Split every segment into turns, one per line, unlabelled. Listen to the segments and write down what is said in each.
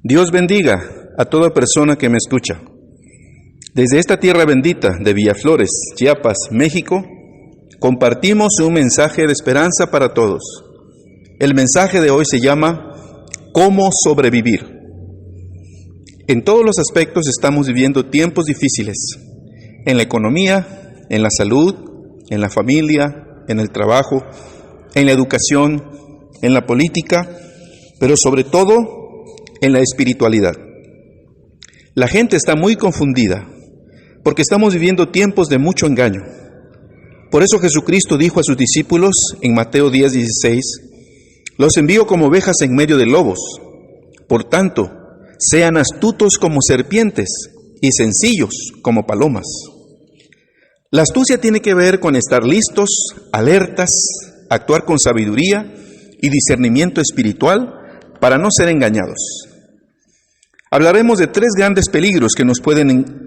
Dios bendiga a toda persona que me escucha. Desde esta tierra bendita de Villaflores, Chiapas, México, compartimos un mensaje de esperanza para todos. El mensaje de hoy se llama ¿Cómo sobrevivir? En todos los aspectos estamos viviendo tiempos difíciles. En la economía, en la salud, en la familia, en el trabajo, en la educación, en la política, pero sobre todo en la espiritualidad. La gente está muy confundida porque estamos viviendo tiempos de mucho engaño. Por eso Jesucristo dijo a sus discípulos en Mateo 10:16, los envío como ovejas en medio de lobos. Por tanto, sean astutos como serpientes y sencillos como palomas. La astucia tiene que ver con estar listos, alertas, actuar con sabiduría y discernimiento espiritual para no ser engañados. Hablaremos de 3 grandes peligros que nos pueden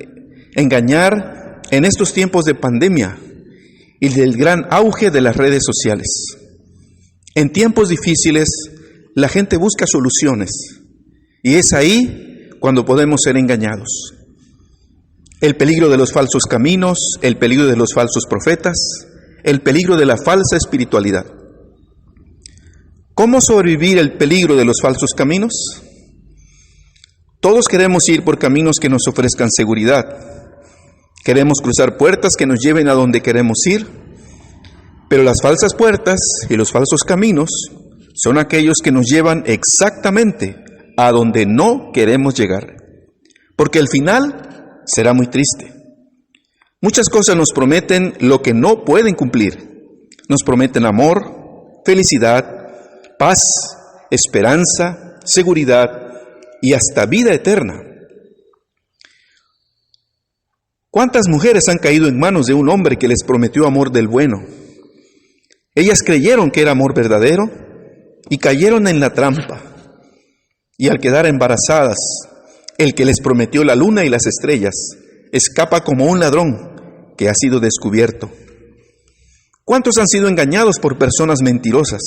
engañar en estos tiempos de pandemia y del gran auge de las redes sociales. En tiempos difíciles, la gente busca soluciones y es ahí cuando podemos ser engañados. El peligro de los falsos caminos, el peligro de los falsos profetas, el peligro de la falsa espiritualidad. ¿Cómo sobrevivir el peligro de los falsos caminos? Todos queremos ir por caminos que nos ofrezcan seguridad. Queremos cruzar puertas que nos lleven a donde queremos ir, pero las falsas puertas y los falsos caminos son aquellos que nos llevan exactamente a donde no queremos llegar, porque el final será muy triste. Muchas cosas nos prometen lo que no pueden cumplir. Nos prometen amor, felicidad, paz, esperanza, seguridad y hasta vida eterna. ¿Cuántas mujeres han caído en manos de un hombre que les prometió amor del bueno? Ellas creyeron que era amor verdadero y cayeron en la trampa. Y al quedar embarazadas, el que les prometió la luna y las estrellas escapa como un ladrón que ha sido descubierto. ¿Cuántos han sido engañados por personas mentirosas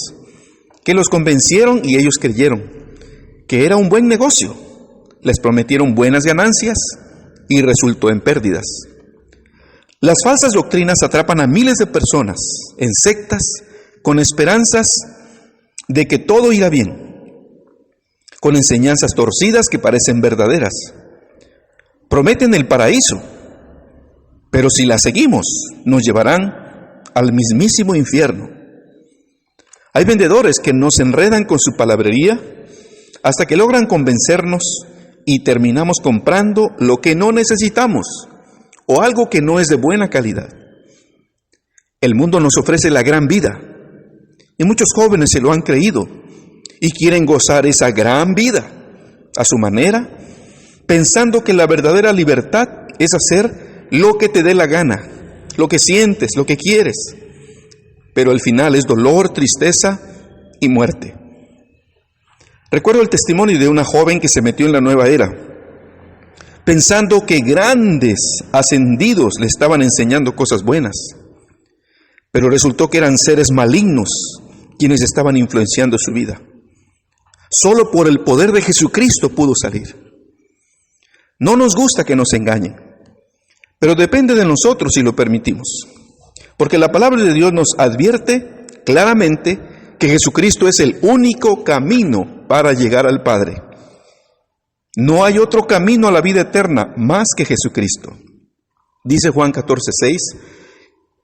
que los convencieron y ellos creyeron que era un buen negocio? Les prometieron buenas ganancias y resultó en pérdidas. Las falsas doctrinas atrapan a miles de personas en sectas con esperanzas de que todo irá bien, con enseñanzas torcidas que parecen verdaderas. Prometen el paraíso, pero si las seguimos, nos llevarán al mismísimo infierno. Hay vendedores que nos enredan con su palabrería hasta que logran convencernos y terminamos comprando lo que no necesitamos o algo que no es de buena calidad. El mundo nos ofrece la gran vida y muchos jóvenes se lo han creído y quieren gozar esa gran vida a su manera, pensando que la verdadera libertad es hacer lo que te dé la gana, lo que sientes, lo que quieres. Pero el final es dolor, tristeza y muerte. Recuerdo el testimonio de una joven que se metió en la nueva era, pensando que grandes ascendidos le estaban enseñando cosas buenas, pero resultó que eran seres malignos quienes estaban influenciando su vida. Solo por el poder de Jesucristo pudo salir. No nos gusta que nos engañen, pero depende de nosotros si lo permitimos, porque la palabra de Dios nos advierte claramente que Jesucristo es el único camino para llegar al Padre. No hay otro camino a la vida eterna más que Jesucristo. Dice Juan 14:6,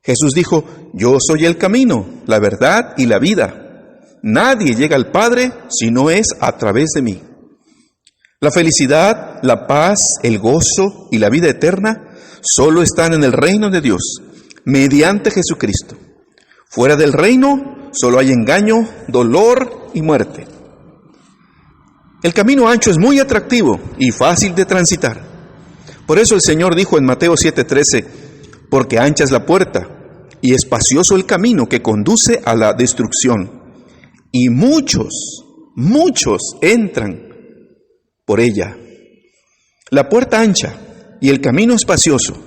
Jesús dijo, yo soy el camino, la verdad y la vida. Nadie llega al Padre si no es a través de mí. La felicidad, la paz, el gozo y la vida eterna solo están en el reino de Dios, mediante Jesucristo. Fuera del reino solo hay engaño, dolor y muerte. El camino ancho es muy atractivo y fácil de transitar. Por eso el Señor dijo en Mateo 7:13, porque ancha es la puerta y espacioso el camino que conduce a la destrucción, y muchos entran por ella. La puerta ancha y el camino espacioso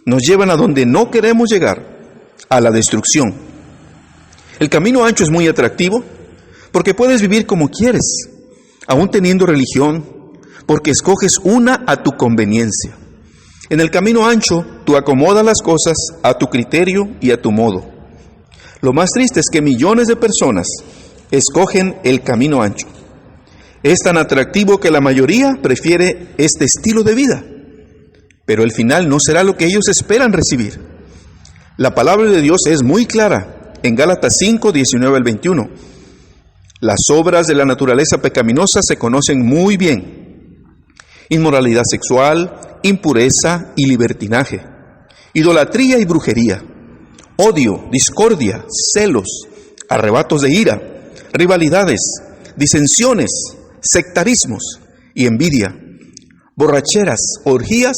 nos llevan a donde no queremos llegar, a la destrucción. El camino ancho es muy atractivo porque puedes vivir como quieres, aún teniendo religión, porque escoges una a tu conveniencia. En el camino ancho, tú acomodas las cosas a tu criterio y a tu modo. Lo más triste es que millones de personas escogen el camino ancho. Es tan atractivo que la mayoría prefiere este estilo de vida, pero el final no será lo que ellos esperan recibir. La palabra de Dios es muy clara en Gálatas 5, 19 al 21. Las obras de la naturaleza pecaminosa se conocen muy bien: inmoralidad sexual, impureza y libertinaje, idolatría y brujería, odio, discordia, celos, arrebatos de ira, rivalidades, disensiones, sectarismos y envidia, borracheras, orgías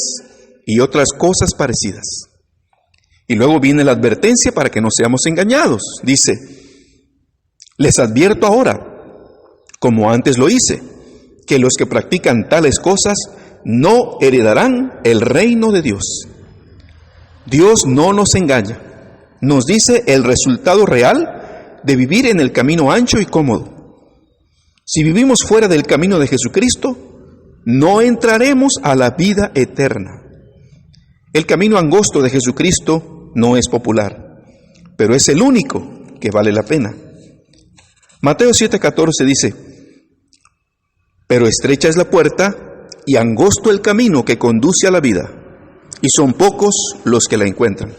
y otras cosas parecidas. Y luego viene la advertencia para que no seamos engañados. Dice: les advierto ahora, como antes lo hice, que los que practican tales cosas no heredarán el reino de Dios. Dios no nos engaña. Nos dice el resultado real de vivir en el camino ancho y cómodo. Si vivimos fuera del camino de Jesucristo, no entraremos a la vida eterna. El camino angosto de Jesucristo no es popular, pero es el único que vale la pena. Mateo 7:14 dice: pero estrecha es la puerta y angosto el camino que conduce a la vida, y son pocos los que la encuentran.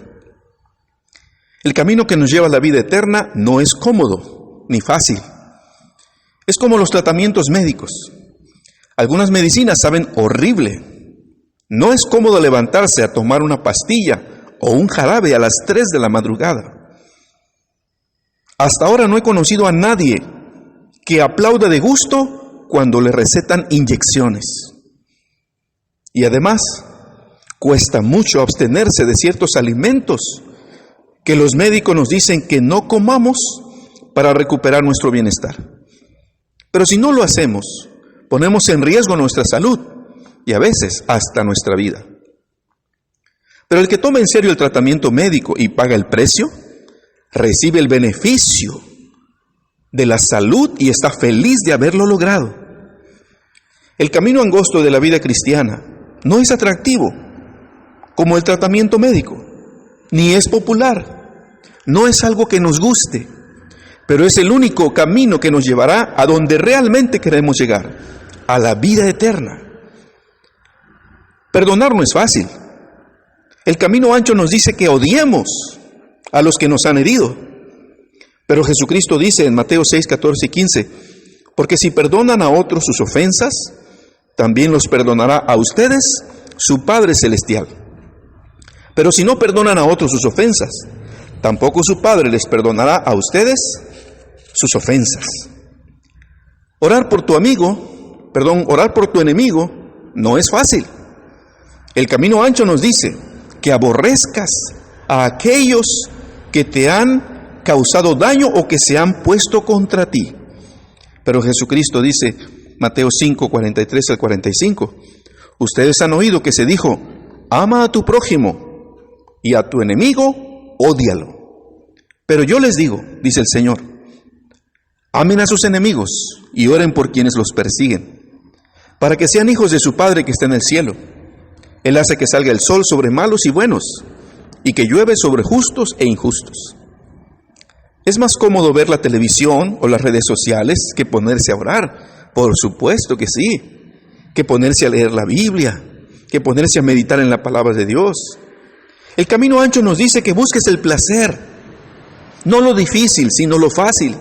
El camino que nos lleva a la vida eterna no es cómodo ni fácil. Es como los tratamientos médicos. Algunas medicinas saben horrible. No es cómodo levantarse a tomar una pastilla o un jarabe a las 3 de la madrugada. Hasta ahora no he conocido a nadie que aplauda de gusto cuando le recetan inyecciones. Y además, cuesta mucho abstenerse de ciertos alimentos que los médicos nos dicen que no comamos para recuperar nuestro bienestar. Pero si no lo hacemos, ponemos en riesgo nuestra salud y a veces hasta nuestra vida. Pero el que toma en serio el tratamiento médico y paga el precio, recibe el beneficio de la salud y está feliz de haberlo logrado. El camino angosto de la vida cristiana no es atractivo como el tratamiento médico, ni es popular, no es algo que nos guste, pero es el único camino que nos llevará a donde realmente queremos llegar, a la vida eterna. Perdonar no es fácil. El camino ancho nos dice que odiemos a los que nos han herido, pero Jesucristo dice en Mateo 6, 14 y 15, porque si perdonan a otros sus ofensas, también los perdonará a ustedes su Padre Celestial. Pero si no perdonan a otros sus ofensas, tampoco su Padre les perdonará a ustedes sus ofensas. Orar por tu enemigo no es fácil. El camino ancho nos dice que aborrezcas a aquellos que te han causado daño o que se han puesto contra ti. Pero Jesucristo dice, Mateo 5, 43 al 45, ustedes han oído que se dijo: ama a tu prójimo y a tu enemigo ódialo. Pero yo les digo, dice el Señor, amen a sus enemigos y oren por quienes los persiguen, para que sean hijos de su Padre que está en el cielo. Él hace que salga el sol sobre malos y buenos, y que llueve sobre justos e injustos. ¿Es más cómodo ver la televisión o las redes sociales que ponerse a orar? Por supuesto que sí. Que ponerse a leer la Biblia, que ponerse a meditar en la palabra de Dios. El camino ancho nos dice que busques el placer, no lo difícil, sino lo fácil.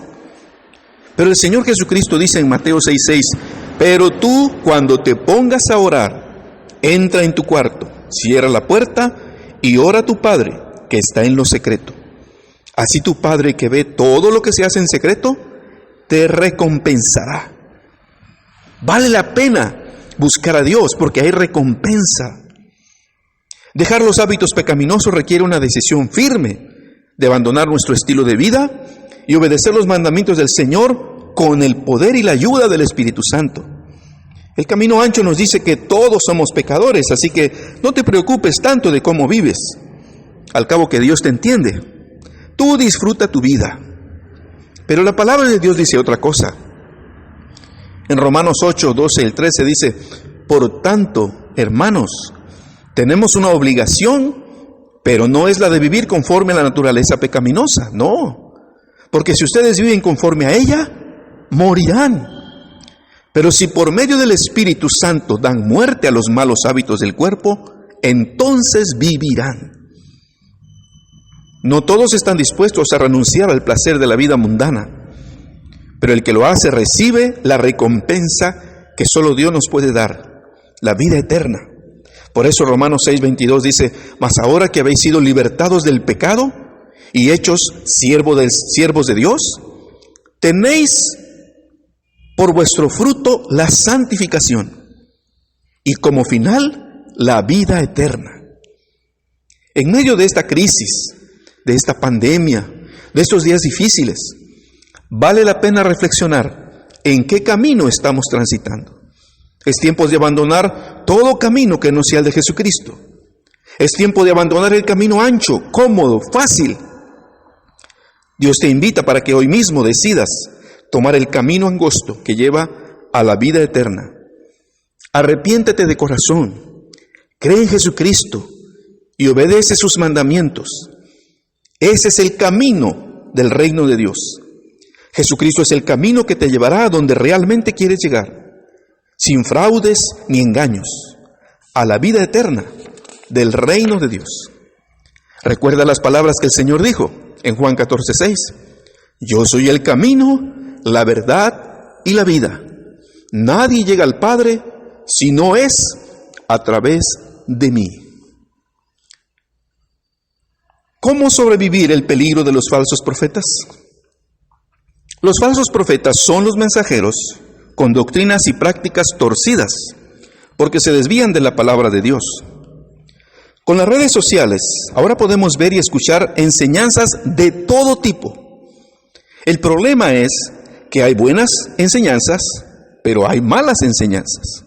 Pero el Señor Jesucristo dice en Mateo 6:6, pero tú, cuando te pongas a orar, entra en tu cuarto, cierra la puerta y ora a tu Padre que está en lo secreto. Así tu Padre que ve todo lo que se hace en secreto, te recompensará. Vale la pena buscar a Dios porque hay recompensa. Dejar los hábitos pecaminosos requiere una decisión firme de abandonar nuestro estilo de vida y obedecer los mandamientos del Señor con el poder y la ayuda del Espíritu Santo. El camino ancho nos dice que todos somos pecadores, así que no te preocupes tanto de cómo vives. Al cabo que Dios te entiende. Tú disfruta tu vida. Pero la palabra de Dios dice otra cosa. En Romanos 8, 12 y 13 dice, Por tanto, hermanos, tenemos una obligación, pero no es la de vivir conforme a la naturaleza pecaminosa, no. Porque si ustedes viven conforme a ella, morirán. Pero si por medio del Espíritu Santo dan muerte a los malos hábitos del cuerpo, entonces vivirán. No todos están dispuestos a renunciar al placer de la vida mundana, pero el que lo hace recibe la recompensa que solo Dios nos puede dar, la vida eterna. Por eso Romanos 6:22 dice: mas ahora que habéis sido libertados del pecado y hechos siervos de Dios, tenéis por vuestro fruto la santificación y como final la vida eterna. En medio de esta crisis, de esta pandemia, de estos días difíciles, vale la pena reflexionar en qué camino estamos transitando. Es tiempo de abandonar todo camino que no sea el de Jesucristo. Es tiempo de abandonar el camino ancho, cómodo, fácil. Dios te invita para que hoy mismo decidas tomar el camino angosto que lleva a la vida eterna. Arrepiéntete de corazón, cree en Jesucristo y obedece sus mandamientos. Ese es el camino del reino de Dios. Jesucristo es el camino que te llevará a donde realmente quieres llegar, sin fraudes ni engaños, a la vida eterna del reino de Dios. Recuerda las palabras que el Señor dijo en Juan 14:6. Yo soy el camino, la verdad y la vida. Nadie llega al Padre si no es a través de mí. ¿Cómo sobrevivir el peligro de los falsos profetas? Los falsos profetas son los mensajeros con doctrinas y prácticas torcidas, porque se desvían de la palabra de Dios. Con las redes sociales, ahora podemos ver y escuchar enseñanzas de todo tipo. El problema es que hay buenas enseñanzas, pero hay malas enseñanzas.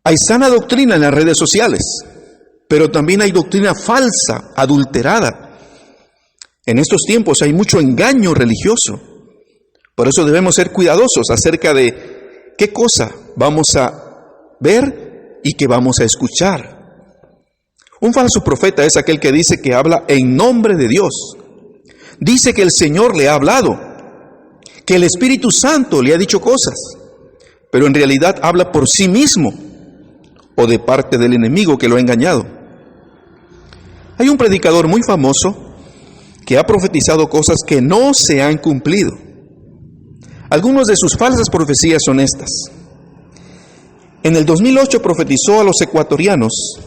Hay sana doctrina en las redes sociales, pero también hay doctrina falsa, adulterada. En estos tiempos hay mucho engaño religioso. Por eso debemos ser cuidadosos acerca de qué cosa vamos a ver y qué vamos a escuchar. Un falso profeta es aquel que dice que habla en nombre de Dios. Dice que el Señor le ha hablado, que el Espíritu Santo le ha dicho cosas, pero en realidad habla por sí mismo o de parte del enemigo que lo ha engañado. Hay un predicador muy famoso que ha profetizado cosas que no se han cumplido. Algunas de sus falsas profecías son estas. En el 2008 profetizó a los ecuatorianos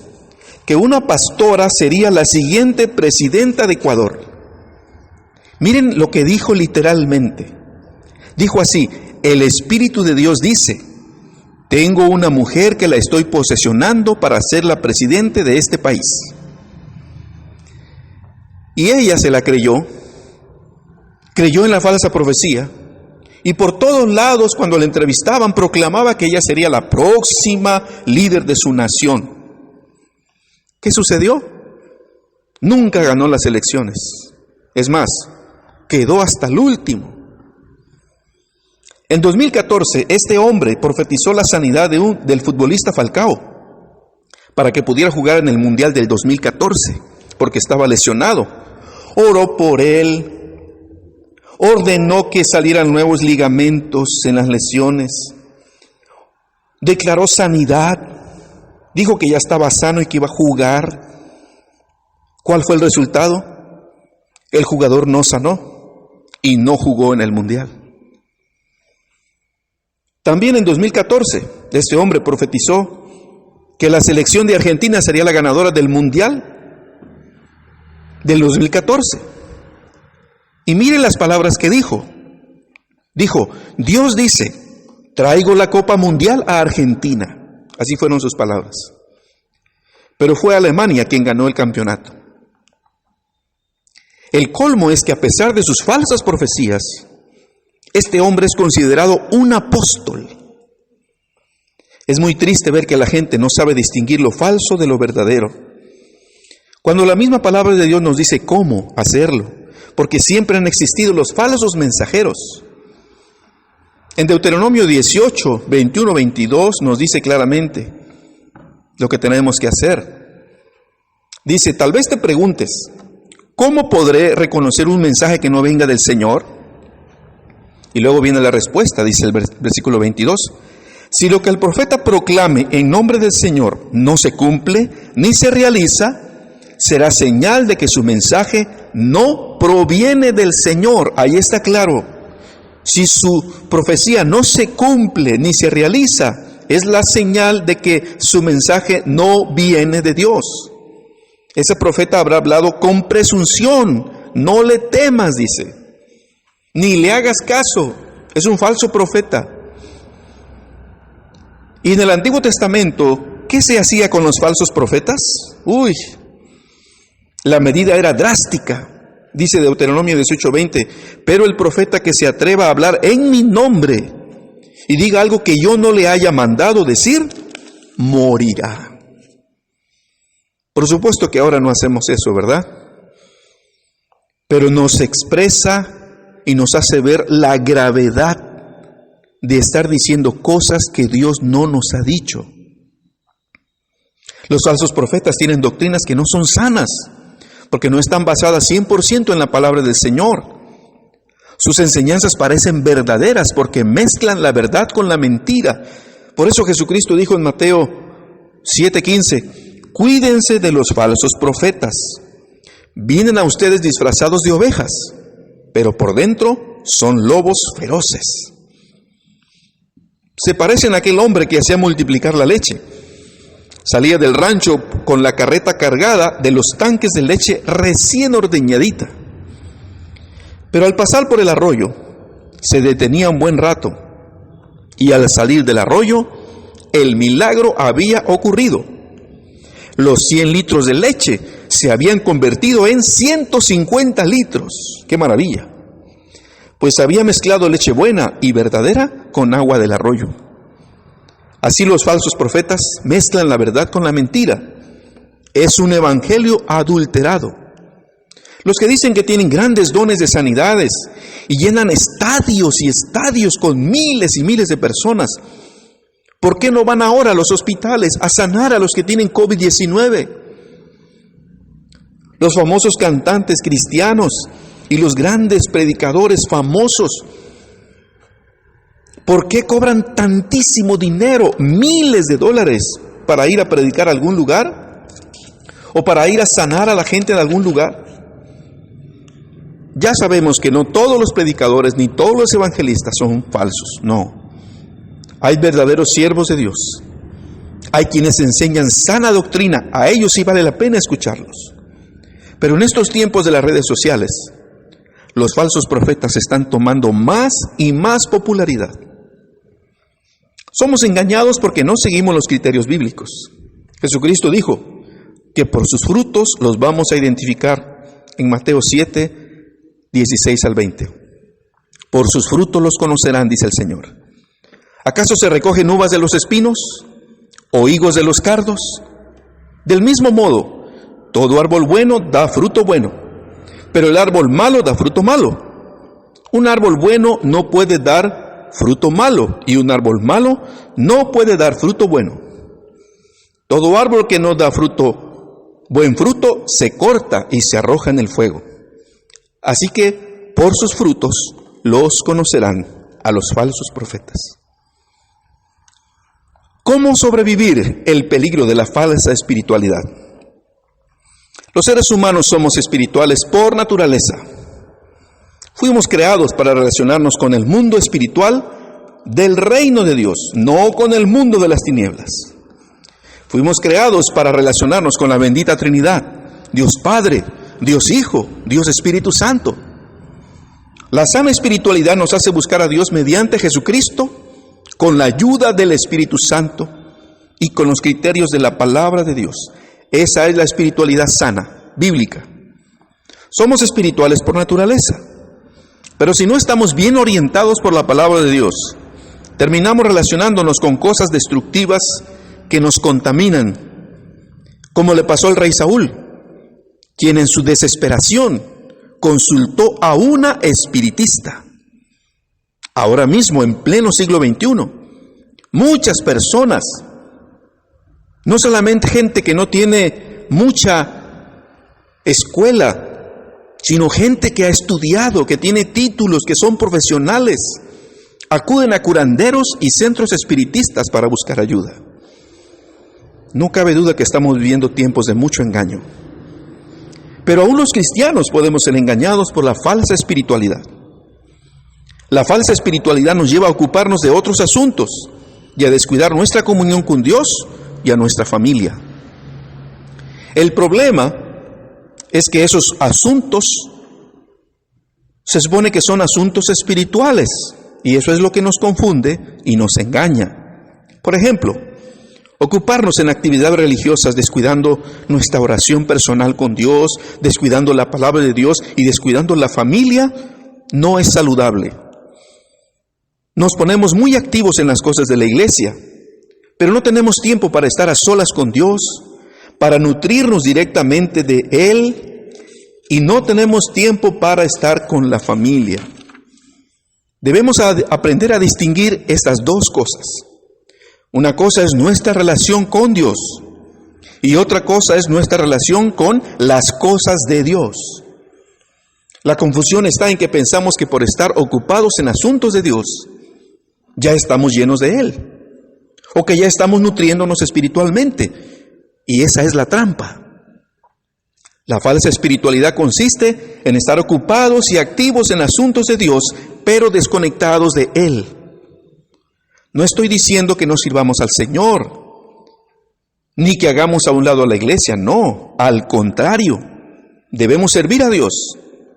que una pastora sería la siguiente presidenta de Ecuador. Miren lo que dijo literalmente. Dijo así: el Espíritu de Dios dice, tengo una mujer que la estoy posesionando para ser la presidente de este país. Y ella se la creyó en la falsa profecía, y por todos lados cuando la entrevistaban proclamaba que ella sería la próxima líder de su nación. ¿Qué sucedió? Nunca ganó las elecciones. Es más, quedó hasta el último. En 2014, este hombre profetizó la sanidad del futbolista Falcao para que pudiera jugar en el Mundial del 2014, porque estaba lesionado. Oró por él, ordenó que salieran nuevos ligamentos en las lesiones, declaró sanidad, dijo que ya estaba sano y que iba a jugar. ¿Cuál fue el resultado? El jugador no sanó y no jugó en el Mundial. También en 2014, este hombre profetizó que la selección de Argentina sería la ganadora del Mundial del 2014. Y miren las palabras que dijo. Dijo, Dios dice, traigo la Copa Mundial a Argentina. Así fueron sus palabras. Pero fue Alemania quien ganó el campeonato. El colmo es que a pesar de sus falsas profecías, este hombre es considerado un apóstol. Es muy triste ver que la gente no sabe distinguir lo falso de lo verdadero, cuando la misma palabra de Dios nos dice cómo hacerlo, porque siempre han existido los falsos mensajeros. En Deuteronomio 18, 21, 22 nos dice claramente lo que tenemos que hacer. Dice, tal vez te preguntes, ¿cómo podré reconocer un mensaje que no venga del Señor? Y luego viene la respuesta, dice el versículo 22. Si lo que el profeta proclame en nombre del Señor no se cumple ni se realiza, será señal de que su mensaje no proviene del Señor. Ahí está claro. Si su profecía no se cumple ni se realiza, es la señal de que su mensaje no viene de Dios. Ese profeta habrá hablado con presunción. No le temas, dice. Ni le hagas caso. Es un falso profeta. Y en el Antiguo Testamento, ¿qué se hacía con los falsos profetas? La medida era drástica. Dice Deuteronomio 18:20, pero el profeta que se atreva a hablar en mi nombre y diga algo que yo no le haya mandado decir, morirá. Por supuesto que ahora no hacemos eso, ¿verdad? Pero nos expresa y nos hace ver la gravedad de estar diciendo cosas que Dios no nos ha dicho. Los falsos profetas tienen doctrinas que no son sanas, porque no están basadas 100% en la palabra del Señor. Sus enseñanzas parecen verdaderas porque mezclan la verdad con la mentira. Por eso Jesucristo dijo en Mateo 7:15, cuídense de los falsos profetas. Vienen a ustedes disfrazados de ovejas, pero por dentro son lobos feroces. Se parecen a aquel hombre que hacía multiplicar la leche. Salía del rancho con la carreta cargada de los tanques de leche recién ordeñadita. Pero al pasar por el arroyo, se detenía un buen rato. Y al salir del arroyo, el milagro había ocurrido. Los 100 litros de leche se habían convertido en 150 litros. ¡Qué maravilla! Pues había mezclado leche buena y verdadera con agua del arroyo. Así los falsos profetas mezclan la verdad con la mentira. Es un evangelio adulterado. Los que dicen que tienen grandes dones de sanidades y llenan estadios y estadios con miles y miles de personas, ¿por qué no van ahora a los hospitales a sanar a los que tienen COVID-19? Los famosos cantantes cristianos y los grandes predicadores famosos, ¿por qué cobran tantísimo dinero, miles de dólares, para ir a predicar a algún lugar? ¿O para ir a sanar a la gente de algún lugar? Ya sabemos que no todos los predicadores ni todos los evangelistas son falsos, no. Hay verdaderos siervos de Dios. Hay quienes enseñan sana doctrina, a ellos sí vale la pena escucharlos. Pero en estos tiempos de las redes sociales, los falsos profetas están tomando más y más popularidad. Somos engañados porque no seguimos los criterios bíblicos. Jesucristo dijo que por sus frutos los vamos a identificar en Mateo 7, 16 al 20. Por sus frutos los conocerán, dice el Señor. ¿Acaso se recogen uvas de los espinos o higos de los cardos? Del mismo modo, todo árbol bueno da fruto bueno, pero el árbol malo da fruto malo. Un árbol bueno no puede dar fruto malo, y un árbol malo no puede dar fruto bueno. Todo árbol que no da buen fruto, se corta y se arroja en el fuego. Así que por sus frutos los conocerán a los falsos profetas. ¿Cómo sobrevivir el peligro de la falsa espiritualidad? Los seres humanos somos espirituales por naturaleza. Fuimos creados para relacionarnos con el mundo espiritual del reino de Dios, no con el mundo de las tinieblas. Fuimos creados para relacionarnos con la bendita Trinidad, Dios Padre, Dios Hijo, Dios Espíritu Santo. La sana espiritualidad nos hace buscar a Dios mediante Jesucristo, con la ayuda del Espíritu Santo y con los criterios de la palabra de Dios. Esa es la espiritualidad sana, bíblica. Somos espirituales por naturaleza. Pero si no estamos bien orientados por la palabra de Dios, terminamos relacionándonos con cosas destructivas que nos contaminan, como le pasó al rey Saúl, quien en su desesperación consultó a una espiritista. ahora mismo en pleno siglo XXI. Muchas personas, no solamente gente que no tiene mucha escuela, sino gente que ha estudiado, que tiene títulos, que son profesionales, acuden a curanderos y centros espiritistas para buscar ayuda. No cabe duda que estamos viviendo tiempos de mucho engaño. Pero aún los cristianos podemos ser engañados por la falsa espiritualidad. La falsa espiritualidad nos lleva a ocuparnos de otros asuntos y a descuidar nuestra comunión con Dios y a nuestra familia. El problema es que esos asuntos se supone que son asuntos espirituales, y eso es lo que nos confunde y nos engaña. Por ejemplo, ocuparnos en actividades religiosas descuidando nuestra oración personal con Dios, descuidando la palabra de Dios y descuidando la familia, no es saludable. Nos ponemos muy activos en las cosas de la iglesia, pero no tenemos tiempo para estar a solas con Dios, para nutrirnos directamente de Él, y no tenemos tiempo para estar con la familia. Debemos aprender a distinguir estas dos cosas. Una cosa es nuestra relación con Dios y otra cosa es nuestra relación con las cosas de Dios. La confusión está en que pensamos que por estar ocupados en asuntos de Dios, ya estamos llenos de Él, o que ya estamos nutriéndonos espiritualmente, y esa es la trampa. La falsa espiritualidad consiste en estar ocupados y activos en asuntos de Dios, pero desconectados de Él. No estoy diciendo que no sirvamos al Señor, ni que hagamos a un lado a la iglesia, no, al contrario, debemos servir a Dios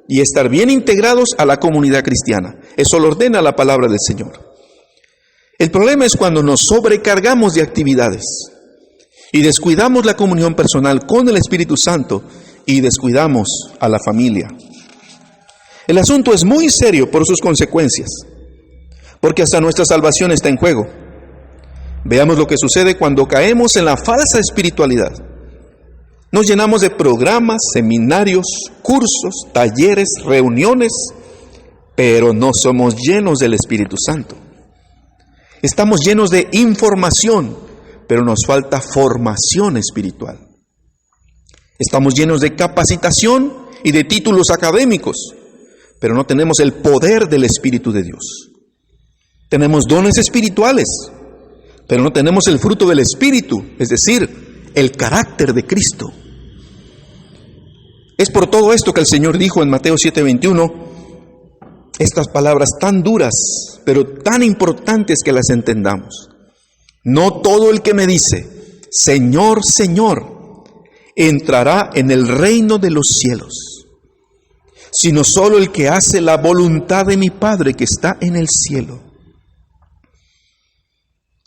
y estar bien integrados a la comunidad cristiana. Eso lo ordena la palabra del Señor. El problema es cuando nos sobrecargamos de actividades y descuidamos la comunión personal con el Espíritu Santo y descuidamos a la familia. El asunto es muy serio por sus consecuencias, porque hasta nuestra salvación está en juego. Veamos lo que sucede cuando caemos en la falsa espiritualidad. Nos llenamos de programas, seminarios, cursos, talleres, reuniones, pero no somos llenos del Espíritu Santo. Estamos llenos de información, pero nos falta formación espiritual. Estamos llenos de capacitación y de títulos académicos, pero no tenemos el poder del Espíritu de Dios. Tenemos dones espirituales, pero no tenemos el fruto del Espíritu, es decir, el carácter de Cristo. Es por todo esto que el Señor dijo en Mateo 7:21, estas palabras tan duras, pero tan importantes que las entendamos. No todo el que me dice, Señor, Señor, entrará en el reino de los cielos, sino solo el que hace la voluntad de mi Padre que está en el cielo.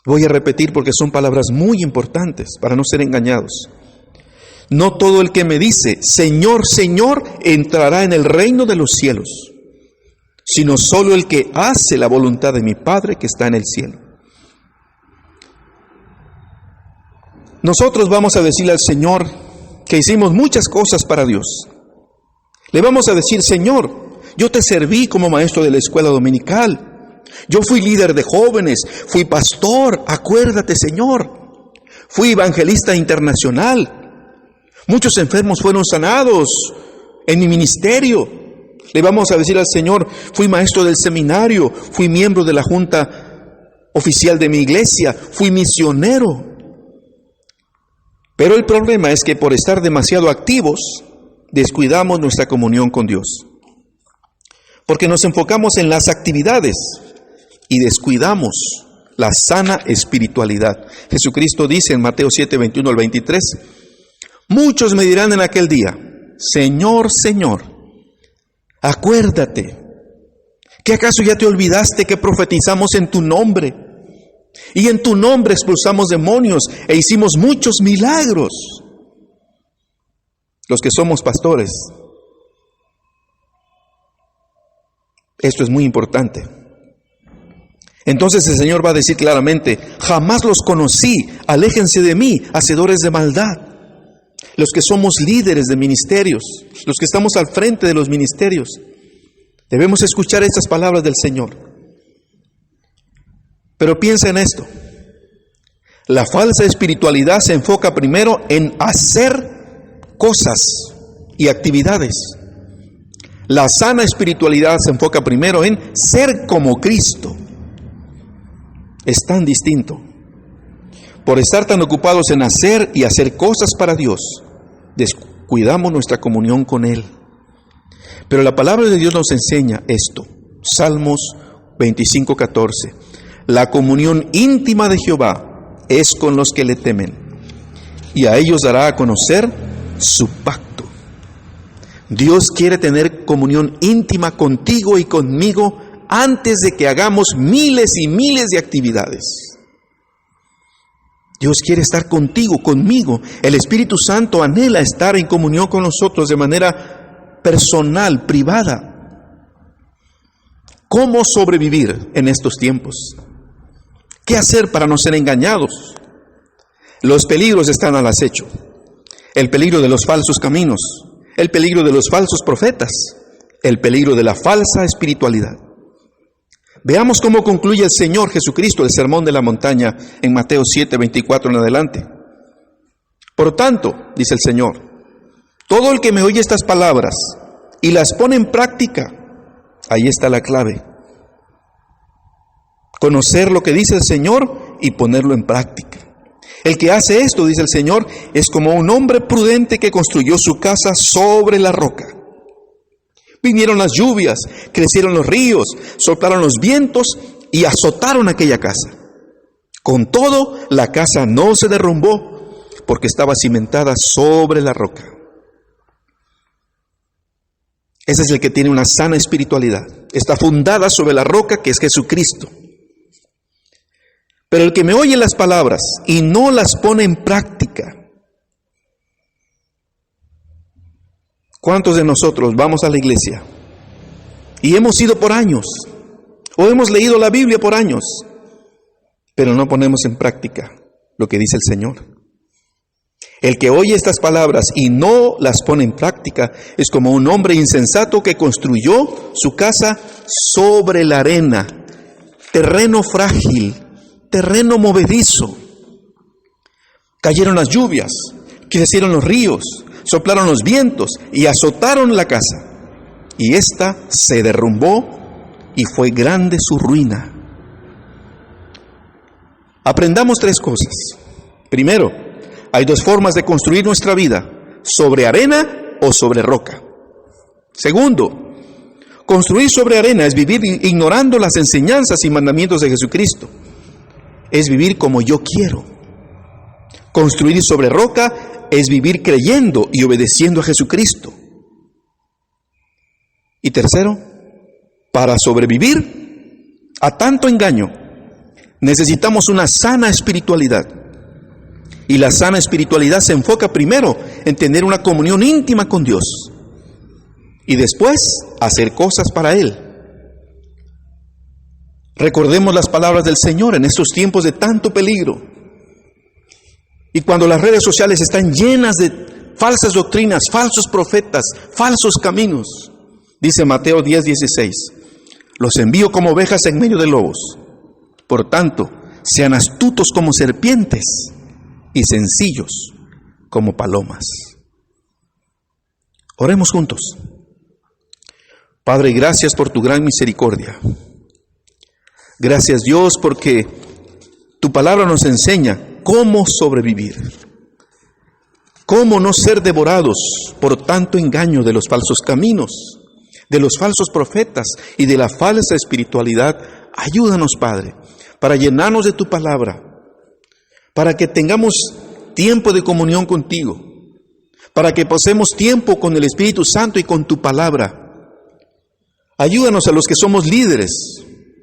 Voy a repetir porque son palabras muy importantes para no ser engañados. No todo el que me dice, Señor, Señor, entrará en el reino de los cielos, sino solo el que hace la voluntad de mi Padre que está en el cielo. Nosotros vamos a decirle al Señor que hicimos muchas cosas para Dios. Le vamos a decir, Señor, yo te serví como maestro de la escuela dominical. Yo fui líder de jóvenes, fui pastor, acuérdate, Señor. Fui evangelista internacional. Muchos enfermos fueron sanados en mi ministerio. Le vamos a decir al Señor, fui maestro del seminario, fui miembro de la junta oficial de mi iglesia, fui misionero. Pero el problema es que por estar demasiado activos, descuidamos nuestra comunión con Dios. Porque nos enfocamos en las actividades y descuidamos la sana espiritualidad. Jesucristo dice en Mateo 7:21 al 23, muchos me dirán en aquel día, Señor, Señor, acuérdate, ¿que acaso ya te olvidaste que profetizamos en tu nombre? Y en tu nombre expulsamos demonios e hicimos muchos milagros. Los que somos pastores, esto es muy importante. Entonces el Señor va a decir claramente, jamás los conocí, aléjense de mí, hacedores de maldad. Los que somos líderes de ministerios, los que estamos al frente de los ministerios, debemos escuchar estas palabras del Señor. Pero piensa en esto. La falsa espiritualidad se enfoca primero en hacer cosas y actividades. La sana espiritualidad se enfoca primero en ser como Cristo. Es tan distinto. Por estar tan ocupados en hacer y hacer cosas para Dios, descuidamos nuestra comunión con Él. Pero la palabra de Dios nos enseña esto. Salmos 25:14. La comunión íntima de Jehová es con los que le temen, y a ellos dará a conocer su pacto. Dios quiere tener comunión íntima contigo y conmigo antes de que hagamos miles y miles de actividades. Dios quiere estar contigo, conmigo. El Espíritu Santo anhela estar en comunión con nosotros de manera personal, privada. ¿Cómo sobrevivir en estos tiempos? ¿Qué hacer para no ser engañados? Los peligros están al acecho. El peligro de los falsos caminos, el peligro de los falsos profetas, el peligro de la falsa espiritualidad. Veamos cómo concluye el Señor Jesucristo el Sermón de la Montaña en Mateo 7:24 en adelante. Por tanto, dice el Señor, todo el que me oye estas palabras y las pone en práctica, ahí está la clave. Conocer lo que dice el Señor y ponerlo en práctica. El que hace esto, dice el Señor, es como un hombre prudente que construyó su casa sobre la roca. Vinieron las lluvias, crecieron los ríos, soplaron los vientos y azotaron aquella casa. Con todo, la casa no se derrumbó porque estaba cimentada sobre la roca. Ese es el que tiene una sana espiritualidad. Está fundada sobre la roca que es Jesucristo. Pero el que me oye las palabras y no las pone en práctica. ¿Cuántos de nosotros vamos a la iglesia y hemos ido por años o hemos leído la Biblia por años, pero no ponemos en práctica lo que dice el Señor? El que oye estas palabras y no las pone en práctica es como un hombre insensato que construyó su casa sobre la arena, terreno frágil, terreno movedizo. Cayeron las lluvias, crecieron los ríos, soplaron los vientos y azotaron la casa. Y ésta se derrumbó y fue grande su ruina. Aprendamos tres cosas. Primero, hay dos formas de construir nuestra vida: sobre arena o sobre roca. Segundo, construir sobre arena es vivir ignorando las enseñanzas y mandamientos de Jesucristo. Es vivir como yo quiero. Construir sobre roca es vivir creyendo y obedeciendo a Jesucristo. Y tercero, para sobrevivir a tanto engaño, necesitamos una sana espiritualidad. Y la sana espiritualidad se enfoca primero en tener una comunión íntima con Dios y después hacer cosas para Él. Recordemos las palabras del Señor en estos tiempos de tanto peligro. Y cuando las redes sociales están llenas de falsas doctrinas, falsos profetas, falsos caminos, dice Mateo 10:16, los envío como ovejas en medio de lobos. Por tanto, sean astutos como serpientes y sencillos como palomas. Oremos juntos. Padre, gracias por tu gran misericordia. Gracias, Dios, porque tu palabra nos enseña cómo sobrevivir, cómo no ser devorados por tanto engaño de los falsos caminos, de los falsos profetas y de la falsa espiritualidad. Ayúdanos, Padre, para llenarnos de tu palabra, para que tengamos tiempo de comunión contigo, para que pasemos tiempo con el Espíritu Santo y con tu palabra. Ayúdanos a los que somos líderes,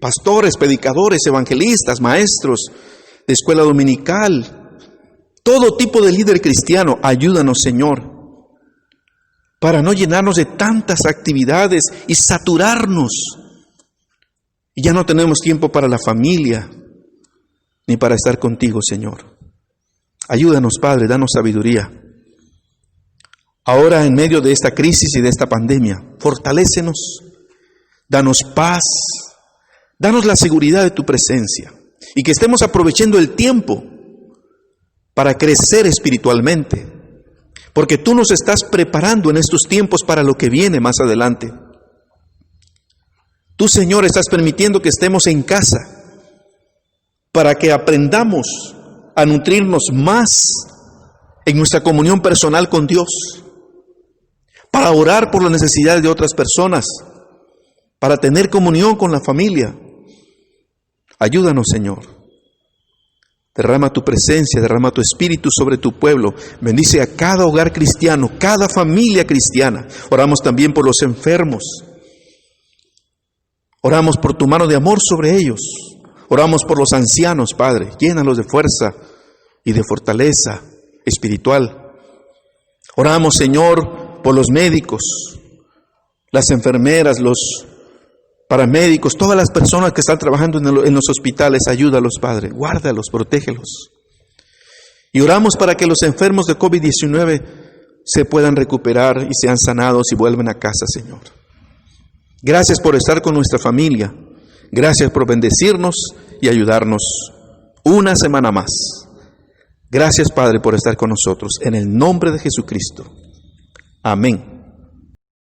pastores, predicadores, evangelistas, maestros de escuela dominical, todo tipo de líder cristiano. Ayúdanos, Señor, para no llenarnos de tantas actividades y saturarnos. Y ya no tenemos tiempo para la familia, ni para estar contigo, Señor. Ayúdanos, Padre, danos sabiduría. Ahora, en medio de esta crisis y de esta pandemia, fortalécenos, danos paz, danos la seguridad de tu presencia. y que estemos aprovechando el tiempo para crecer espiritualmente, porque tú nos estás preparando en estos tiempos para lo que viene más adelante. Tú, Señor, estás permitiendo que estemos en casa para que aprendamos a nutrirnos más en nuestra comunión personal con Dios, para orar por las necesidades de otras personas, para tener comunión con la familia. Ayúdanos, Señor. Derrama tu presencia, derrama tu espíritu sobre tu pueblo. Bendice a cada hogar cristiano, cada familia cristiana. Oramos también por los enfermos. Oramos por tu mano de amor sobre ellos. Oramos por los ancianos, Padre. Llénalos de fuerza y de fortaleza espiritual. Oramos, Señor, por los médicos, las enfermeras, los paramédicos, todas las personas que están trabajando en los hospitales. Ayúdalos, Padre. Guárdalos, protégelos. Y oramos para que los enfermos de COVID-19 se puedan recuperar y sean sanados y vuelvan a casa, Señor. Gracias por estar con nuestra familia. Gracias por bendecirnos y ayudarnos una semana más. Gracias, Padre, por estar con nosotros. En el nombre de Jesucristo. Amén.